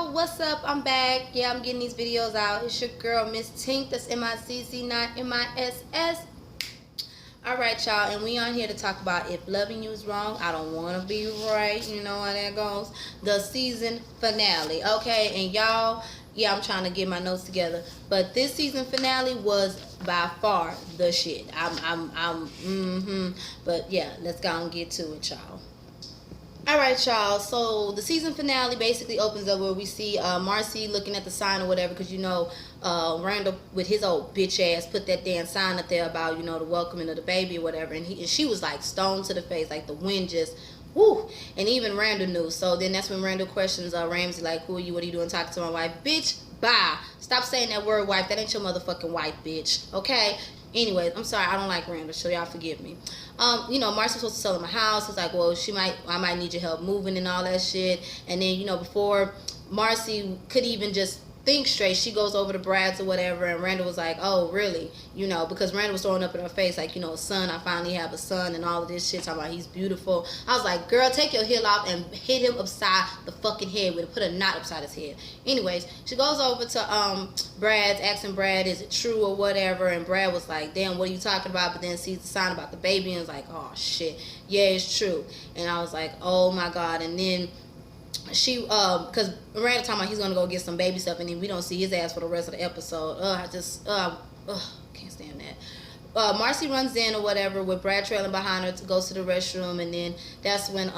y'all, what's up? I'm back. Yeah, I'm getting these videos out. It's your girl Miss Tink. That's MICC, not MISS. Alright, y'all, and we on here to talk about If Loving You Is Wrong, I Don't Want to Be Right. You know how that goes. The season finale. Okay, and y'all, yeah, I'm trying to get my notes together, but this season finale was by far the shit. But yeah, let's go and get to it, y'all. Alright, y'all, so the season finale basically opens up where we see Marcy looking at the sign or whatever, because Randall with his old bitch ass put that damn sign up there about, the welcoming of the baby or whatever, and she was like stoned to the face, like the wind just whoo, and even Randall knew. So then that's when Randall questions Ramsey, like, who are you, what are you doing talking to my wife? Bitch, bye. Stop saying that word wife. That ain't your motherfucking wife, bitch. Okay? Anyways, I'm sorry, I don't like Randall, so y'all forgive me. Marcy's supposed to sell him a house. It's like, well, I might need your help moving and all that shit. And then, before Marcy could even just think straight, she goes over to Brad's or whatever, and Randall was like, oh, really? Because Randall was throwing up in her face, like, a son, I finally have a son, and all of this shit, talking about he's beautiful. I was like, girl, take your heel off and hit him upside the fucking head with it. Put a knot upside his head. Anyways, she goes over to Brad's, asking Brad, is it true or whatever, and Brad was like, damn, what are you talking about? But then sees the sign about the baby and was like, oh, shit, yeah, it's true. And I was like, oh, my God. And then she because Miranda talking about he's gonna go get some baby stuff, and then we don't see his ass for the rest of the episode. Can't stand that. Marcy runs in or whatever with Brad trailing behind her, goes to the restroom, and then that's when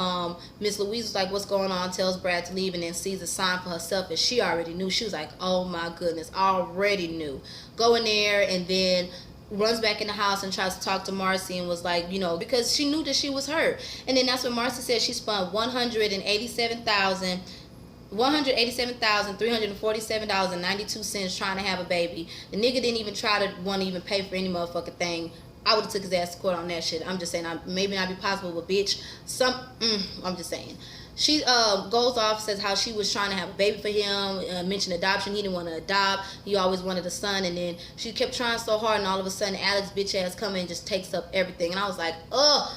Miss Louise was like, what's going on, tells Brad to leave, and then sees a sign for herself, and she already knew. She was like, oh my goodness, already knew. Go in there, and then runs back in the house and tries to talk to Marcy, and was like, because she knew that she was hurt. And then that's when Marcy said she spent $187,347.92 trying to have a baby. The nigga didn't even try to want to even pay for any motherfucking thing. I would have took his ass to court on that shit. I'm just saying, maybe not be possible, but bitch, I'm just saying. She goes off, says how she was trying to have a baby for him, mentioned adoption. He didn't want to adopt. He always wanted a son. And then she kept trying so hard, and all of a sudden, Alex bitch ass come in and just takes up everything. And I was like, ugh.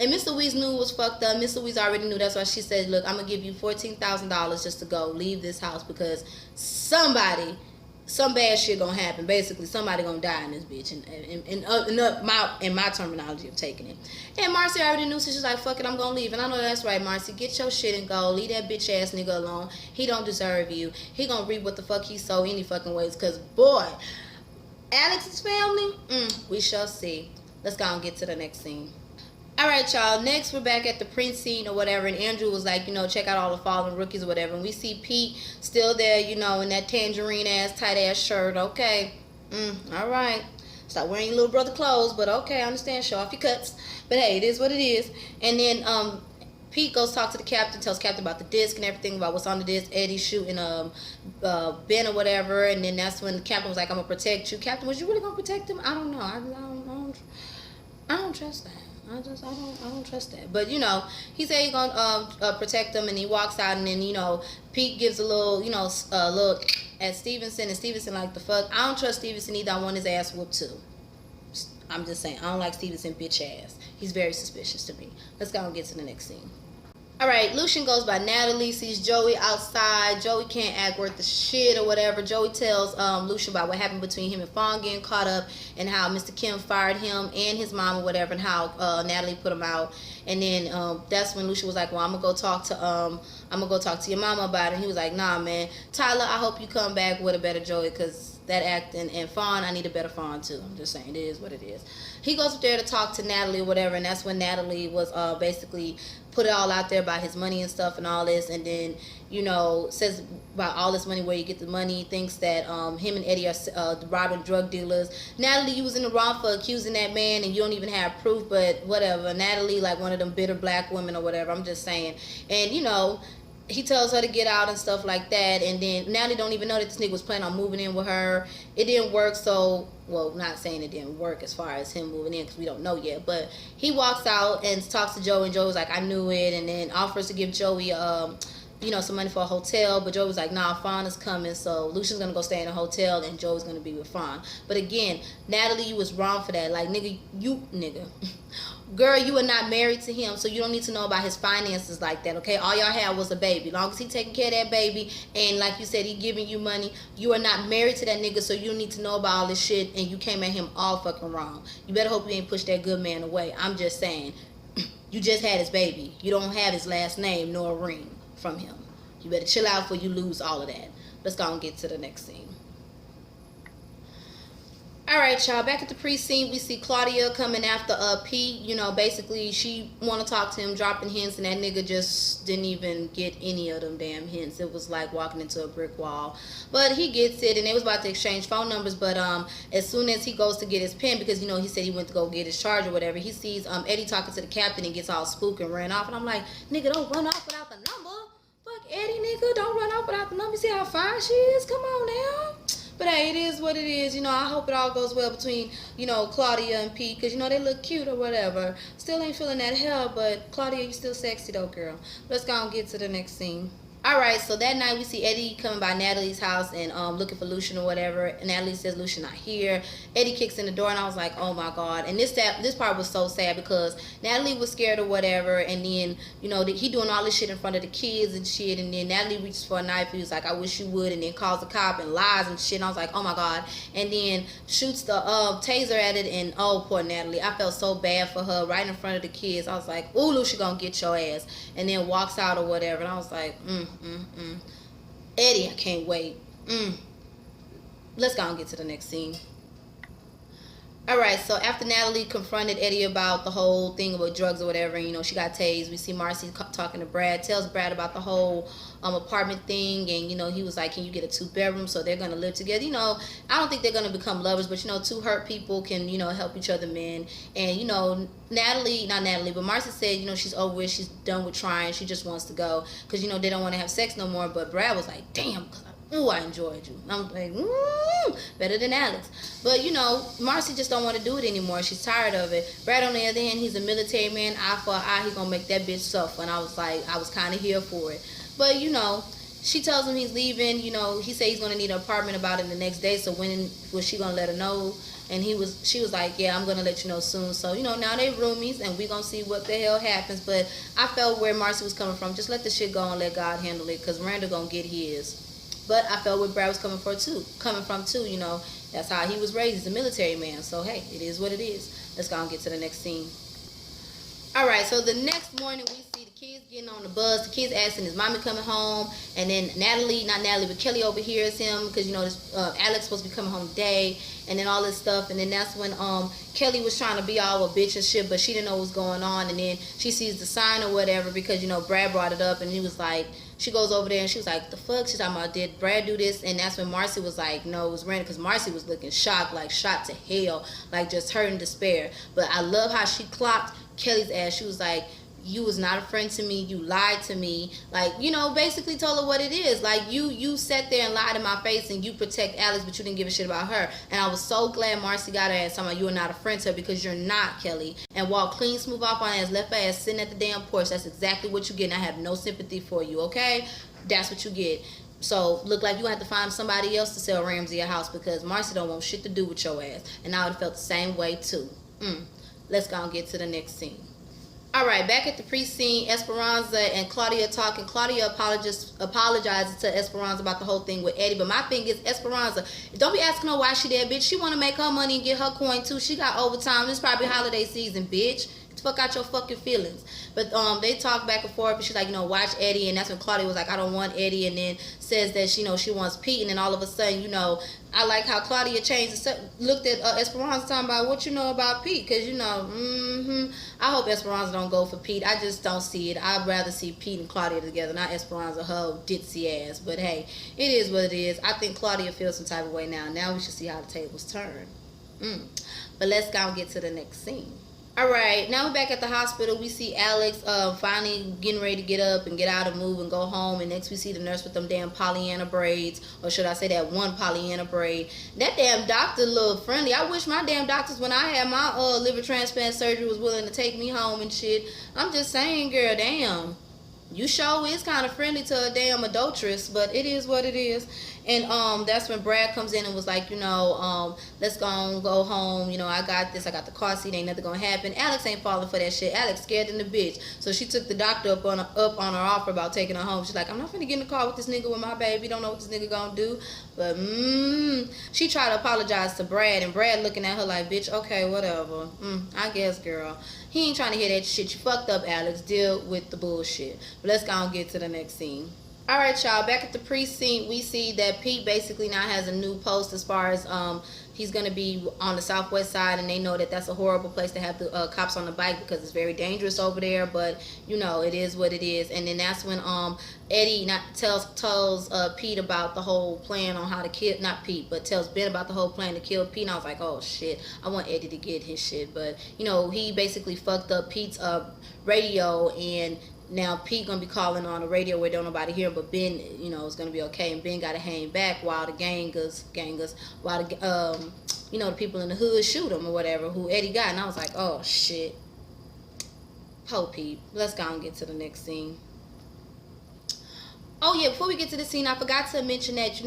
And Miss Louise knew it was fucked up. Miss Louise already knew. That's why she said, look, I'm going to give you $14,000 just to go. Leave this house, because some bad shit gonna happen. Basically, somebody gonna die in this bitch. In my terminology of taking it. And Marcy already knew, so she's like, fuck it, I'm gonna leave. And I know that's right, Marcy. Get your shit and go. Leave that bitch ass nigga alone. He don't deserve you. He gonna reap what the fuck he sow any fucking ways. Cause boy, Alex's family, we shall see. Let's go and get to the next scene. Alright, y'all, next we're back at the print scene or whatever, and Andrew was like, check out all the fallen rookies or whatever, and we see Pete still there, in that tangerine ass, tight ass shirt. Okay, alright, stop wearing your little brother clothes, but okay, I understand, show off your cuts, but hey, it is what it is. And then Pete goes talk to the captain, tells Captain about the disc and everything, about what's on the disc. Eddie shooting Ben or whatever, and then that's when the captain was like, I'm gonna protect you. Captain, was you really gonna protect him? I don't know. I don't trust that. I don't trust that. But he said he's gonna protect them, and he walks out, and then Pete gives a little look at Stevenson, and Stevenson like, the fuck, I don't trust Stevenson either. I want his ass whooped too. I'm just saying, I don't like Stevenson bitch ass. He's very suspicious to me. Let's go and get to the next scene. Alright, Lucian goes by Natalie, sees Joey outside. Joey can't act worth the shit or whatever. Joey tells Lucian about what happened between him and Fawn getting caught up, and how Mr. Kim fired him and his mom or whatever, and how Natalie put him out. And then that's when Lucian was like, well, I'm gonna go talk to your mama about it. And he was like, nah, man. Tyler, I hope you come back with a better Joey, because that acting, and Fawn, I need a better Fawn too. I'm just saying, it is what it is. He goes up there to talk to Natalie or whatever, and that's when Natalie was basically put it all out there about his money and stuff and all this, and then says about all this money, where you get the money. Thinks that him and Eddie are robbing drug dealers. Natalie, you was in the wrong for accusing that man, and you don't even have proof, but whatever. Natalie, like one of them bitter black women or whatever. I'm just saying. And he tells her to get out and stuff like that, and then Natalie don't even know that this nigga was planning on moving in with her. It didn't work, so, well, not saying it didn't work as far as him moving in, because we don't know yet, but he walks out and talks to Joey, and Joey's like, I knew it, and then offers to give Joey some money for a hotel, but Joey was like, nah, Fawn is coming, so Lucian's gonna go stay in a hotel, and Joey's gonna be with Fawn. But again, Natalie, you was wrong for that. Like, nigga, Girl, you are not married to him, so you don't need to know about his finances like that, okay? All y'all had was a baby. Long as he taking care of that baby, and like you said, he giving you money, you are not married to that nigga, so you don't need to know about all this shit, and you came at him all fucking wrong. You better hope you ain't push that good man away. I'm just saying, you just had his baby. You don't have his last name nor a ring from him. You better chill out before you lose all of that. Let's go and get to the next scene. Alright, y'all, back at the pre-scene, we see Claudia coming after Pete. You know, basically, she want to talk to him, dropping hints, and that nigga just didn't even get any of them damn hints. It was like walking into a brick wall. But he gets it, and they was about to exchange phone numbers, but as soon as he goes to get his pen, because, you know, he said he went to go get his charge or whatever, he sees Eddie talking to the captain and gets all spooked and ran off. And I'm like, nigga, don't run off without the number. Fuck Eddie, nigga, don't run off without the number. See how fine she is? Come on now. But hey, it is what it is. You know, I hope it all goes well between, you know, Claudia and Pete, because, you know, they look cute or whatever. Still ain't feeling that hell, but Claudia, you still sexy though, girl. Let's go and get to the next scene. Alright, so that night we see Eddie coming by Natalie's house and looking for Lucian or whatever. And Natalie says Lucian not here. Eddie kicks in the door and I was like, oh my god. And this part was so sad because Natalie was scared or whatever, and then, you know, he doing all this shit in front of the kids and shit, and then Natalie reaches for a knife. He was like, I wish you would, and then calls the cop and lies and shit, and I was like, oh my god. And then shoots the taser at it, and oh, poor Natalie. I felt so bad for her right in front of the kids. I was like, ooh, Lucian gonna get your ass. And then walks out or whatever, and I was like, Eddie, I can't wait. Let's go and get to the next scene. Alright, so after Natalie confronted Eddie about the whole thing about drugs or whatever, and, you know, she got tased, we see Marcy talking to Brad, tells Brad about the whole apartment thing, and, you know, he was like, can you get a 2-bedroom so they're going to live together? You know, I don't think they're going to become lovers, but, you know, two hurt people can, you know, help each other men. And, you know, but Marcy said, you know, she's over it, she's done with trying, she just wants to go, because, you know, they don't want to have sex no more. But Brad was like, damn, ooh, I enjoyed you. I'm like, better than Alex. But, you know, Marcy just don't want to do it anymore. She's tired of it. Brad, on the other hand, he's a military man. Eye for an eye, he gonna make that bitch suffer. And I was like, I was kind of here for it. But, you know, she tells him he's leaving. You know, he said he's gonna need an apartment about it the next day. So when was she gonna let her know? And she was like, yeah, I'm gonna let you know soon. So, you know, now they roomies, and we gonna see what the hell happens. But I felt where Marcy was coming from. Just let the shit go and let God handle it, because Miranda gonna get his. But I felt where Brad was coming from too, you know. That's how he was raised. He's a military man. So, hey, it is what it is. Let's go and get to the next scene. Alright, so the next morning we see the kids getting on the bus. The kids asking, is mommy coming home? And then Kelly overhears him, because, you know, Alex supposed to be coming home today, and then all this stuff. And then that's when Kelly was trying to be all a bitch and shit, but she didn't know what was going on. And then she sees the sign or whatever, because, you know, Brad brought it up, and he was like, she goes over there and she was like, the fuck? She's talking about, did Brad do this? And that's when Marcy was like, no, it was Randy, because Marcy was looking shocked, like shot to hell, like just hurt and despair. But I love how she clocked Kelly's ass. She was like, you was not a friend to me, you lied to me, like, you know, basically told her what it is. Like, you sat there and lied in my face, and you protect Alex, but you didn't give a shit about her. And I was so glad Marcy got her ass talking about you are not a friend to her, because you're not, Kelly. And walked clean, smooth off on ass, left her ass sitting at the damn porch. That's exactly what you get, and I have no sympathy for you, okay? That's what you get. So, look like you have to find somebody else to sell Ramsey a house, because Marcy don't want shit to do with your ass. And I would have felt the same way, too. Let's go and get to the next scene. Alright, back at the pre-scene, Esperanza and Claudia talking. Claudia apologizes to Esperanza about the whole thing with Eddie. But my thing is, Esperanza, don't be asking her why she there, bitch. She want to make her money and get her coin, too. She got overtime. It's probably holiday season, bitch. Fuck out your fucking feelings. But they talk back and forth, and she's like, you know, watch Eddie. And that's when Claudia was like, I don't want Eddie. And then says that she, you know, she wants Pete. And then all of a sudden, you know, I like how Claudia changed, looked at Esperanza talking about what you know about Pete. Because, you know, I hope Esperanza don't go for Pete. I just don't see it. I'd rather see Pete and Claudia together, not Esperanza, her ditzy ass. But hey, it is what it is. I think Claudia feels some type of way now. Now we should see how the tables turn. But let's go and get to the next scene. Alright, now we're back at the hospital. We see Alex finally getting ready to get up and get out and move and go home. And next we see the nurse with them damn Pollyanna braids. Or should I say that one Pollyanna braid. That damn doctor looked friendly. I wish my damn doctors, when I had my liver transplant surgery, was willing to take me home and shit. I'm just saying, girl, damn. You sure is kind of friendly to a damn adulteress, but it is what it is. And that's when Brad comes in and was like, let's go home. I got this. I got the car seat. Ain't nothing gonna happen. Alex ain't falling for that shit. Alex scared in the bitch. So she took the doctor up on her offer about taking her home. She's like, I'm not gonna get in the car with this nigga with my baby. Don't know what this nigga gonna do. But she tried to apologize to Brad, and Brad looking at her like, bitch, okay, whatever. I guess, girl. He ain't trying to hear that shit. You fucked up, Alex. Deal with the bullshit. But let's go and get to the next scene. Alright, y'all, back at the precinct, we see that Pete basically now has a new post as far as he's going to be on the southwest side, and they know that that's a horrible place to have the cops on the bike because it's very dangerous over there, but it is what it is. And then that's when Eddie tells Pete about the whole plan on how to kill, not Pete, but tells Ben about the whole plan to kill Pete. And I was like, oh shit, I want Eddie to get his shit. But he basically fucked up Pete's radio, and now Pete gonna be calling on the radio where don't nobody hear him, but Ben, is gonna be okay, and Ben gotta hang back while the gangers, while the the people in the hood shoot him or whatever, who Eddie got. And I was like, oh shit, po Pete. Let's go and get to the next scene. Oh yeah, before we get to the scene, I forgot to mention that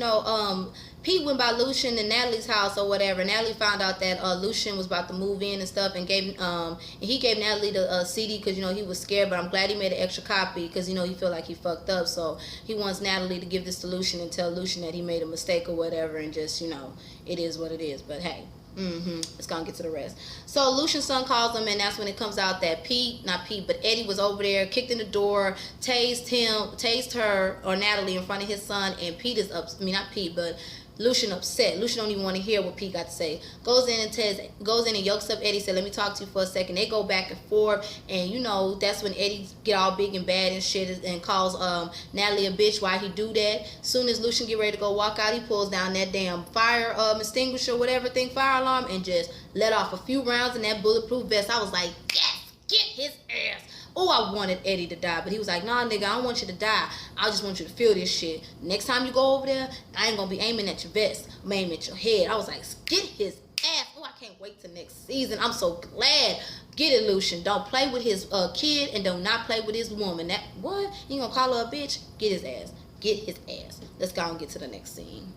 Pete went by Lucian and Natalie's house or whatever. Natalie found out that Lucian was about to move in and stuff, and he gave Natalie the CD because he was scared. But I'm glad he made an extra copy because he felt like he fucked up. So he wants Natalie to give this to Lucian and tell Lucian that he made a mistake or whatever, and just it is what it is. But hey. Let's go and get to the rest. So Lucian's son calls him, and that's when it comes out that but Eddie was over there, kicked in the door, tased her or Natalie in front of his son, and Pete is not Pete, but Lucian upset. Lucian don't even want to hear what Pete got to say. Goes in and yokes up Eddie, said, let me talk to you for a second. They go back and forth, and that's when Eddie get all big and bad and shit and calls Natalie a bitch. Why he do that? Soon as Lucian get ready to go walk out, he pulls down that damn fire extinguisher, whatever thing, fire alarm, and just let off a few rounds in that bulletproof vest. I was like, yes, get his ass. Oh, I wanted Eddie to die, but he was like, nah, nigga, I don't want you to die. I just want you to feel this shit. Next time you go over there, I ain't gonna be aiming at your vest. I'm aiming at your head. I was like, get his ass. Oh, I can't wait till next season. I'm so glad. Get it, Lucian. Don't play with his kid, and do not play with his woman. That what? You gonna call her a bitch? Get his ass. Get his ass. Let's go and get to the next scene.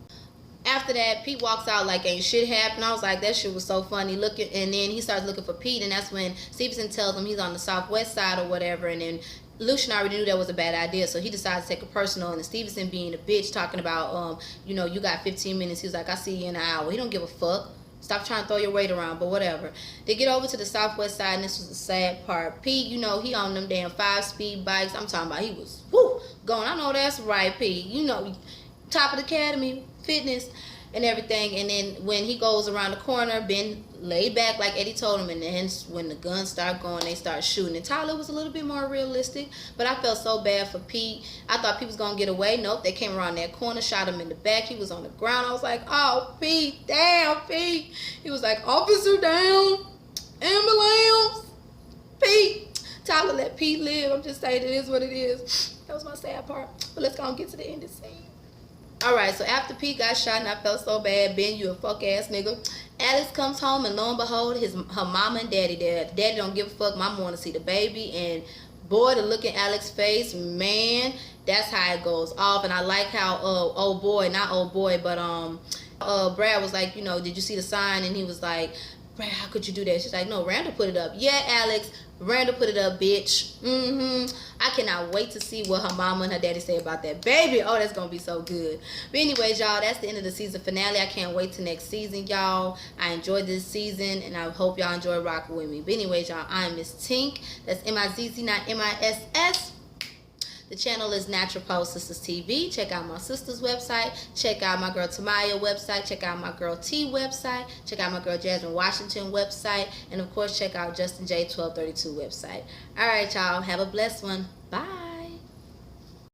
After that, Pete walks out like ain't shit happened. I was like, that shit was so funny. And then he starts looking for Pete, and that's when Stevenson tells him he's on the southwest side or whatever. And then Lucian already knew that was a bad idea, so he decides to take it personal. And Stevenson being a bitch, talking about, you got 15 minutes. He was like, I'll see you in an hour. He don't give a fuck. Stop trying to throw your weight around, but whatever. They get over to the southwest side, and this was the sad part. Pete, he on them damn 5-speed bikes. I'm talking about he was, going. I know that's right, Pete. Top of the academy, fitness and everything. And then when he goes around the corner, Ben laid back like Eddie told him, and then when the guns start going, they start shooting. And Tyler was a little bit more realistic, but I felt so bad for Pete. I thought Pete was gonna get away. Nope, they came around that corner, shot him in the back. He was on the ground. I was like, oh, Pete, damn, Pete. He was like, officer down, ambulance, Pete. Tyler let Pete live. I'm just saying, it is what it is. That was my sad part. But let's go and get to the end of the scene. Alright, so after Pete got shot and I felt so bad, Ben, you a fuck ass nigga. Alex comes home, and lo and behold, her mama and daddy there. Daddy don't give a fuck. Mama want to see the baby, and boy, to look at Alex's face, man, that's how it goes off. And I like how Brad was like, did you see the sign? And he was like, Brad, how could you do that? She's like, no, Randall put it up. Yeah, Alex, Randall put it up, bitch. I cannot wait to see what her mama and her daddy say about that baby. Oh, that's gonna be so good. But anyways, y'all, that's the end of the season finale. I can't wait till next season, y'all. I enjoyed this season, and I hope y'all enjoy rocking with me. But anyways, y'all, I'm Miss Tink. That's M-I-Z-Z, not M-I-S-S. The channel is Natural Pole Sisters TV. Check out my sister's website. Check out my girl Tamaya website. Check out my girl T website. Check out my girl Jasmine Washington website. And of course, check out Justin J 1232 website. All right, y'all. Have a blessed one. Bye.